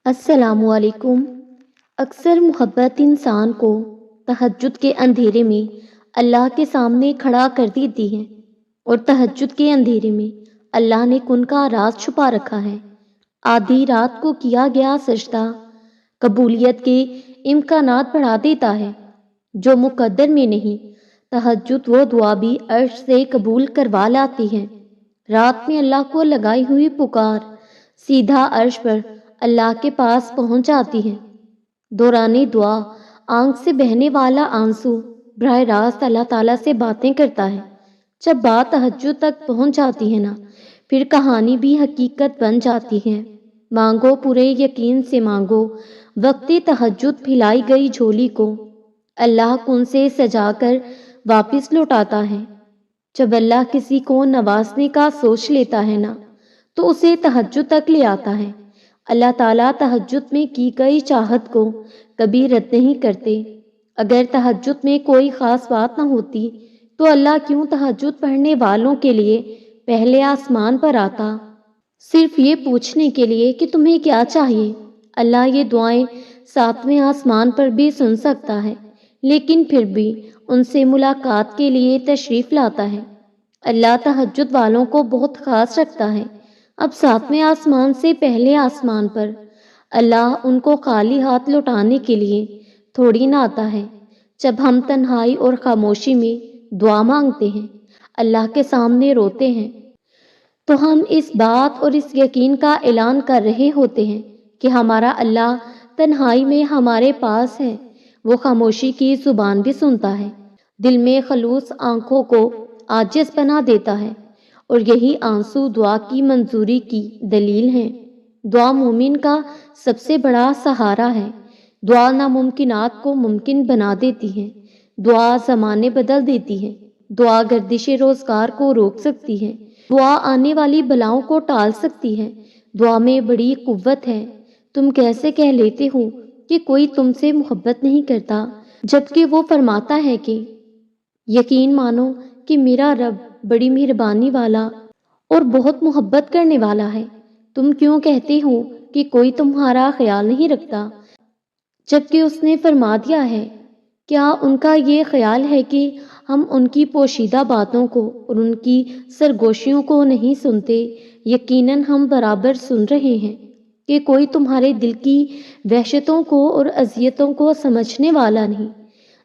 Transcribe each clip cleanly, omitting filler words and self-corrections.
السلام علیکم۔ اکثر محبت انسان کو تہجد کے اندھیرے میں اللہ کے سامنے کھڑا کر دیتی ہے، اور تہجد کے اندھیرے میں اللہ نے کن کا راز چھپا رکھا ہے۔ آدھی رات کو کیا گیا سجدہ قبولیت کے امکانات بڑھا دیتا ہے جو مقدر میں نہیں۔ تہجد وہ دعا بھی عرش سے قبول کروا لاتی ہے۔ رات میں اللہ کو لگائی ہوئی پکار سیدھا عرش پر اللہ کے پاس پہنچ جاتی ہے۔ دوران دعا آنکھ سے بہنے والا آنسو براہ راست اللہ تعالیٰ سے باتیں کرتا ہے۔ جب بات تہجد تک پہنچ جاتی ہے نا، پھر کہانی بھی حقیقت بن جاتی ہے۔ مانگو پورے یقین سے مانگو، وقت تہجد پھیلائی گئی جھولی کو اللہ کن سے سجا کر واپس لوٹاتا ہے۔ جب اللہ کسی کو نوازنے کا سوچ لیتا ہے نا، تو اسے تہجد تک لے آتا ہے۔ اللہ تعالیٰ تہجد میں کی گئی چاہت کو کبھی رد نہیں کرتے۔ اگر تہجد میں کوئی خاص بات نہ ہوتی تو اللہ کیوں تہجد پڑھنے والوں کے لیے پہلے آسمان پر آتا، صرف یہ پوچھنے کے لیے کہ تمہیں کیا چاہیے۔ اللہ یہ دعائیں ساتویں آسمان پر بھی سن سکتا ہے، لیکن پھر بھی ان سے ملاقات کے لیے تشریف لاتا ہے۔ اللہ تہجد والوں کو بہت خاص رکھتا ہے۔ اب ساتویں آسمان سے پہلے آسمان پر اللہ ان کو خالی ہاتھ لوٹانے کے لیے تھوڑی نہ آتا ہے۔ جب ہم تنہائی اور خاموشی میں دعا مانگتے ہیں، اللہ کے سامنے روتے ہیں، تو ہم اس بات اور اس یقین کا اعلان کر رہے ہوتے ہیں کہ ہمارا اللہ تنہائی میں ہمارے پاس ہے۔ وہ خاموشی کی زبان بھی سنتا ہے، دل میں خلوص آنکھوں کو عاجز بنا دیتا ہے، اور یہی آنسو دعا کی منظوری کی دلیل ہیں۔ دعا مومن کا سب سے بڑا سہارا ہے۔ دعا ناممکنات کو ممکن بنا دیتی ہے۔ دعا زمانے بدل دیتی ہے۔ دعا گردش روزگار کو روک سکتی ہے۔ دعا آنے والی بلاؤں کو ٹال سکتی ہے۔ دعا میں بڑی قوت ہے۔ تم کیسے کہہ لیتے ہو کہ کوئی تم سے محبت نہیں کرتا، جبکہ وہ فرماتا ہے کہ یقین مانو کہ میرا رب بڑی مہربانی والا اور بہت محبت کرنے والا ہے۔ تم کیوں کہتے ہو کہ کوئی تمہارا خیال نہیں رکھتا، جبکہ اس نے فرما دیا ہے۔ کیا ان کا یہ خیال ہے کہ ہم ان کی پوشیدہ باتوں کو اور ان کی سرگوشیوں کو نہیں سنتے؟ یقیناً ہم برابر سن رہے ہیں کہ کوئی تمہارے دل کی وحشتوں کو اور اذیتوں کو سمجھنے والا نہیں،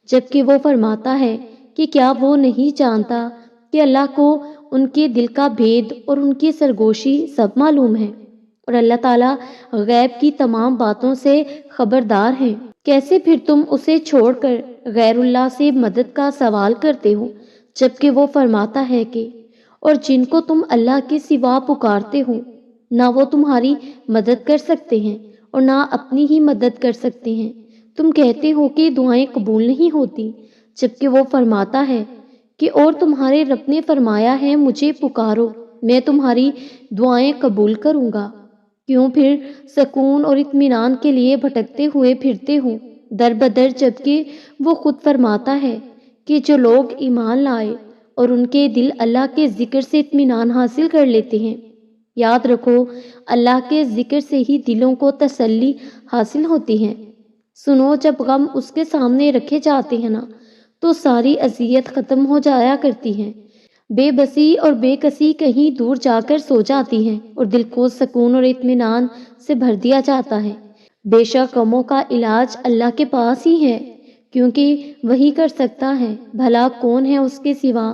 جبکہ وہ فرماتا ہے کہ کیا وہ نہیں جانتا کہ اللہ کو ان کے دل کا بھید اور ان کی سرگوشی سب معلوم ہے، اور اللہ تعالیٰ غیب کی تمام باتوں سے خبردار ہے۔ کیسے پھر تم اسے چھوڑ کر غیر اللہ سے مدد کا سوال کرتے ہو، جبکہ وہ فرماتا ہے کہ اور جن کو تم اللہ کے سوا پکارتے ہو، نہ وہ تمہاری مدد کر سکتے ہیں اور نہ اپنی ہی مدد کر سکتے ہیں۔ تم کہتے ہو کہ دعائیں قبول نہیں ہوتی، جبکہ وہ فرماتا ہے کہ اور تمہارے رب نے فرمایا ہے مجھے پکارو، میں تمہاری دعائیں قبول کروں گا۔ کیوں پھر سکون اور اطمینان کے لیے بھٹکتے ہوئے پھرتے ہو در بدر، جبکہ وہ خود فرماتا ہے کہ جو لوگ ایمان لائے اور ان کے دل اللہ کے ذکر سے اطمینان حاصل کر لیتے ہیں۔ یاد رکھو، اللہ کے ذکر سے ہی دلوں کو تسلی حاصل ہوتی ہے۔ سنو، جب غم اس کے سامنے رکھے جاتے ہیں نا، تو ساری اذیت ختم ہو جایا کرتی ہے۔ بے بسی اور بے کسی کہیں دور جا کر سو جاتی ہیں اور دل کو سکون اور اطمینان سے بھر دیا جاتا ہے۔ بے شک غموں کا علاج اللہ کے پاس ہی ہے، کیونکہ وہی کر سکتا ہے۔ بھلا کون ہے اس کے سوا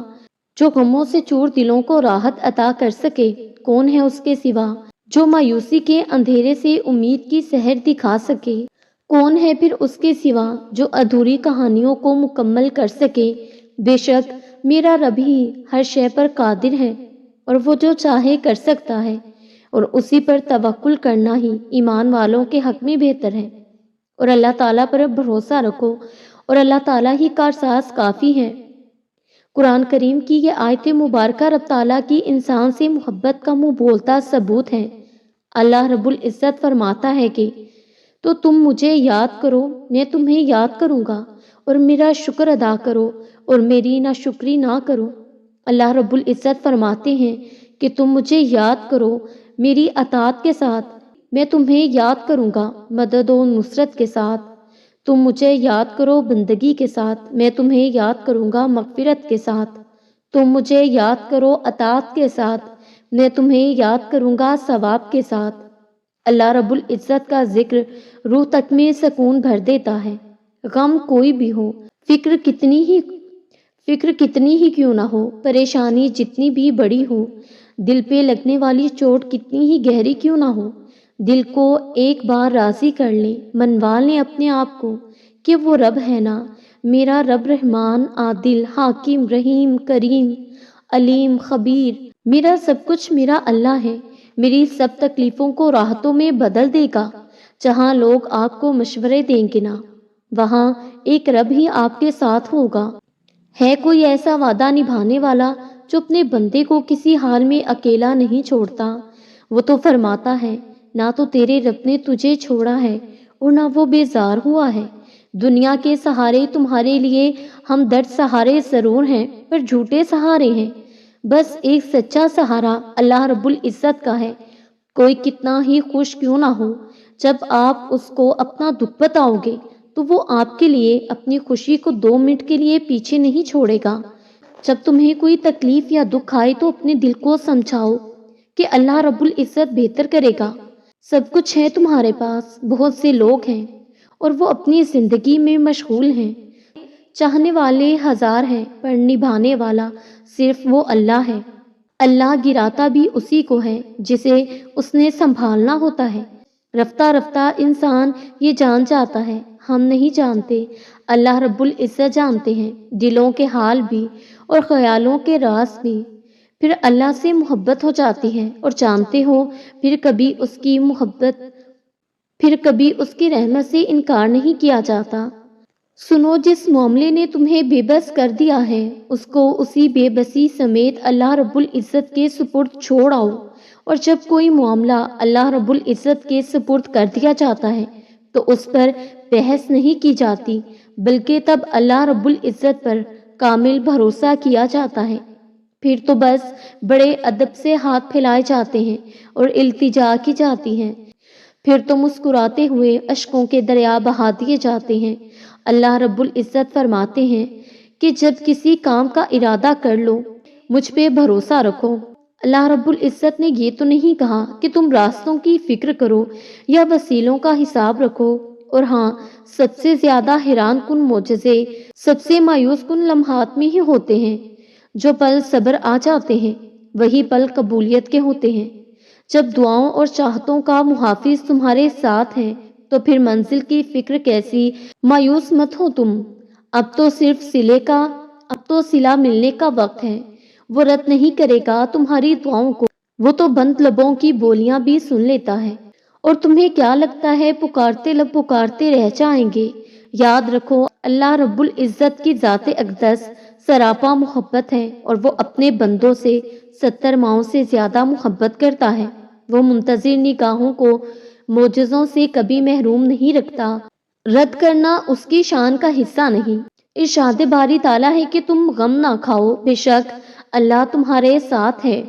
جو غموں سے چور دلوں کو راحت عطا کر سکے؟ کون ہے اس کے سوا جو مایوسی کے اندھیرے سے امید کی سحر دکھا سکے؟ کون ہے پھر اس کے سوا جو ادھوری کہانیوں کو مکمل کر سکے؟ بے شک میرا رب ہی ہر شے پر قادر ہے، اور وہ جو چاہے کر سکتا ہے، اور اسی پر توکل کرنا ہی ایمان والوں کے حق میں بہتر ہے۔ اور اللہ تعالیٰ پر بھروسہ رکھو، اور اللہ تعالیٰ ہی کارساز کافی ہے۔ قرآن کریم کی یہ آیت مبارکہ رب تعالیٰ کی انسان سے محبت کا منہ بولتا ثبوت ہے۔ اللہ رب العزت فرماتا ہے کہ تو تم مجھے یاد کرو، میں تمہیں یاد کروں گا، اور میرا شکر ادا کرو اور میری ناشکری نہ کرو۔ اللہ رب العزت فرماتے ہیں کہ تم مجھے یاد کرو میری اطاعت کے ساتھ، میں تمہیں یاد کروں گا مدد و نصرت کے ساتھ، تم مجھے یاد کرو بندگی کے ساتھ، میں تمہیں یاد کروں گا مغفرت کے ساتھ، تم مجھے یاد کرو اطاعت کے ساتھ، میں تمہیں یاد کروں گا ثواب کے ساتھ۔ اللہ رب العزت کا ذکر روح تک میں سکون بھر دیتا ہے۔ غم کوئی بھی ہو، فکر کتنی ہی کیوں نہ ہو، پریشانی جتنی بھی بڑی ہو، دل پہ لگنے والی چوٹ کتنی ہی گہری کیوں نہ ہو، دل کو ایک بار راضی کر لیں، منوا لیں اپنے آپ کو کہ وہ رب ہے نا، میرا رب رحمان، عادل، حاکم، رحیم، کریم، علیم، خبیر، میرا سب کچھ میرا اللہ ہے، میری سب تکلیفوں کو راحتوں میں بدل دے گا۔ جہاں لوگ آپ کو مشورے دیں گے نا، وہاں ایک رب ہی آپ کے ساتھ ہوگا۔ ہے کوئی ایسا وعدہ نبھانے والا جو اپنے بندے کو کسی حال میں اکیلا نہیں چھوڑتا؟ وہ تو فرماتا ہے، نہ تو تیرے رب نے تجھے چھوڑا ہے اور نہ وہ بیزار ہوا ہے۔ دنیا کے سہارے تمہارے لیے ہم درد سہارے ضرور ہیں، پر جھوٹے سہارے ہیں۔ بس ایک سچا سہارا اللہ رب العزت کا ہے، کوئی کتنا ہی خوش کیوں نہ ہو، جب آپ اس کو اپنا دکھ بتاؤ گے تو وہ آپ کے لیے اپنی خوشی کو 2 منٹ کے لیے پیچھے نہیں چھوڑے گا۔ جب تمہیں کوئی تکلیف یا دکھ آئے تو اپنے دل کو سمجھاؤ کہ اللہ رب العزت بہتر کرے گا۔ سب کچھ ہے تمہارے پاس، بہت سے لوگ ہیں اور وہ اپنی زندگی میں مشغول ہیں، چاہنے والے ہزار ہیں پر نبھانے والا صرف وہ اللہ ہے۔ اللہ گراتا بھی اسی کو ہے جسے اس نے سنبھالنا ہوتا ہے۔ رفتہ رفتہ انسان یہ جان جاتا ہے، ہم نہیں جانتے، اللہ رب العزت جانتے ہیں، دلوں کے حال بھی اور خیالوں کے راز بھی۔ پھر اللہ سے محبت ہو جاتی ہے اور جانتے ہو پھر کبھی اس کی رحمت سے انکار نہیں کیا جاتا۔ سنو، جس معاملے نے تمہیں بے بس کر دیا ہے اس کو اسی بے بسی سمیت اللہ رب العزت کے سپرد چھوڑ آؤ، اور جب کوئی معاملہ اللہ رب العزت کے سپرد کر دیا جاتا ہے تو اس پر بحث نہیں کی جاتی، بلکہ تب اللہ رب العزت پر کامل بھروسہ کیا جاتا ہے۔ پھر تو بس بڑے ادب سے ہاتھ پھیلائے جاتے ہیں اور التجا کی جاتی ہے، پھر تو مسکراتے ہوئے اشکوں کے دریا بہا دیے جاتے ہیں۔ اللہ رب العزت فرماتے ہیں کہ جب کسی کام کا ارادہ کر لو، مجھ پہ بھروسہ رکھو۔ اللہ رب العزت نے یہ تو نہیں کہا کہ تم راستوں کی فکر کرو یا وسیلوں کا حساب رکھو، اور ہاں، سب سے زیادہ حیران کن معجزے سب سے مایوس کن لمحات میں ہی ہوتے ہیں۔ جو پل صبر آ جاتے ہیں وہی پل قبولیت کے ہوتے ہیں۔ جب دعاؤں اور چاہتوں کا محافظ تمہارے ساتھ ہیں تو پھر منزل کی فکر کیسی؟ مایوس مت ہو تم، اب تو صلہ ملنے کا وقت ہے، وہ رد نہیں کرے گا تمہاری دعاؤں کو، وہ تو بند لبوں کی بولیاں بھی سن لیتا ہے۔ اور تمہیں کیا لگتا ہے پکارتے لب پکارتے رہ جائیں گے؟ یاد رکھو، اللہ رب العزت کی ذات اقدس سراپا محبت ہے اور وہ اپنے بندوں سے 70 ماؤں سے زیادہ محبت کرتا ہے۔ وہ منتظر نگاہوں کو معجزوں سے کبھی محروم نہیں رکھتا۔ رد کرنا اس کی شان کا حصہ نہیں۔ ارشاد باری تعالیٰ ہے کہ تم غم نہ کھاؤ، بے شک اللہ تمہارے ساتھ ہے۔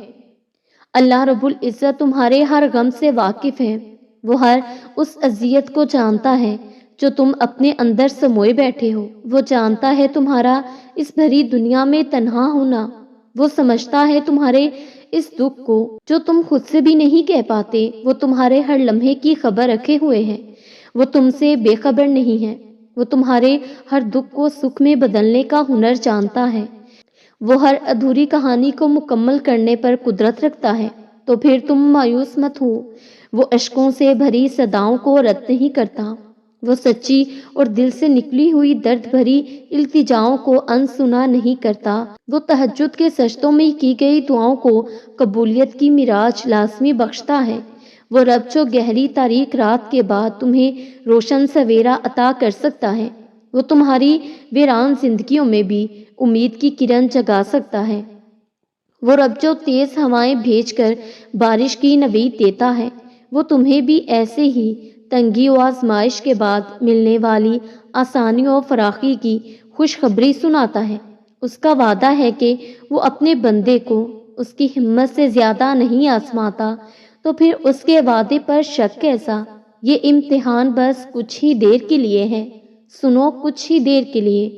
اللہ رب العزت تمہارے ہر غم سے واقف ہے، وہ ہر اس اذیت کو جانتا ہے جو تم اپنے اندر سموئے بیٹھے ہو، وہ جانتا ہے تمہارا اس بھری دنیا میں تنہا ہونا، وہ سمجھتا ہے تمہارے اس دکھ کو جو تم خود سے بھی نہیں کہہ پاتے، وہ تمہارے ہر لمحے کی خبر رکھے ہوئے ہے، وہ تم سے بے خبر نہیں ہے، وہ تمہارے ہر دکھ کو سکھ میں بدلنے کا ہنر جانتا ہے، وہ ہر ادھوری کہانی کو مکمل کرنے پر قدرت رکھتا ہے۔ تو پھر تم مایوس مت ہو، وہ اشکوں سے بھری صداؤں کو رد نہیں کرتا، وہ سچی اور دل سے نکلی ہوئی درد بھری التجاؤں کو انسنا نہیں کرتا، وہ تہجد کے سجدوں میں کی گئی دعاؤں کو قبولیت کی معراج لازمی بخشتا ہے۔ وہ رب جو گہری تاریک رات کے بعد تمہیں روشن سویرا عطا کر سکتا ہے، وہ تمہاری ویران زندگیوں میں بھی امید کی کرن جگا سکتا ہے۔ وہ رب جو تیز ہوائیں بھیج کر بارش کی نوید دیتا ہے، وہ تمہیں بھی ایسے ہی تنگی و آزمائش کے بعد ملنے والی آسانیوں و فراخی کی خوشخبری سناتا ہے۔ اس کا وعدہ ہے کہ وہ اپنے بندے کو اس کی ہمت سے زیادہ نہیں آزماتا، تو پھر اس کے وعدے پر شک کیسا؟ یہ امتحان بس کچھ ہی دیر کے لیے ہے، سنو، کچھ ہی دیر کے لیے،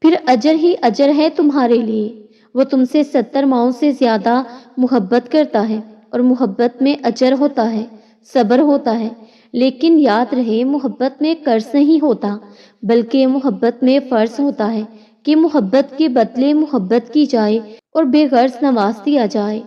پھر اجر ہی اجر ہے تمہارے لیے۔ وہ تم سے 70 ماؤں سے زیادہ محبت کرتا ہے، اور محبت میں اجر ہوتا ہے، صبر ہوتا ہے۔ لیکن یاد رہے، محبت میں قرض نہیں ہوتا، بلکہ محبت میں فرض ہوتا ہے کہ محبت کے بدلے محبت کی جائے اور بے غرض نواز دیا جائے۔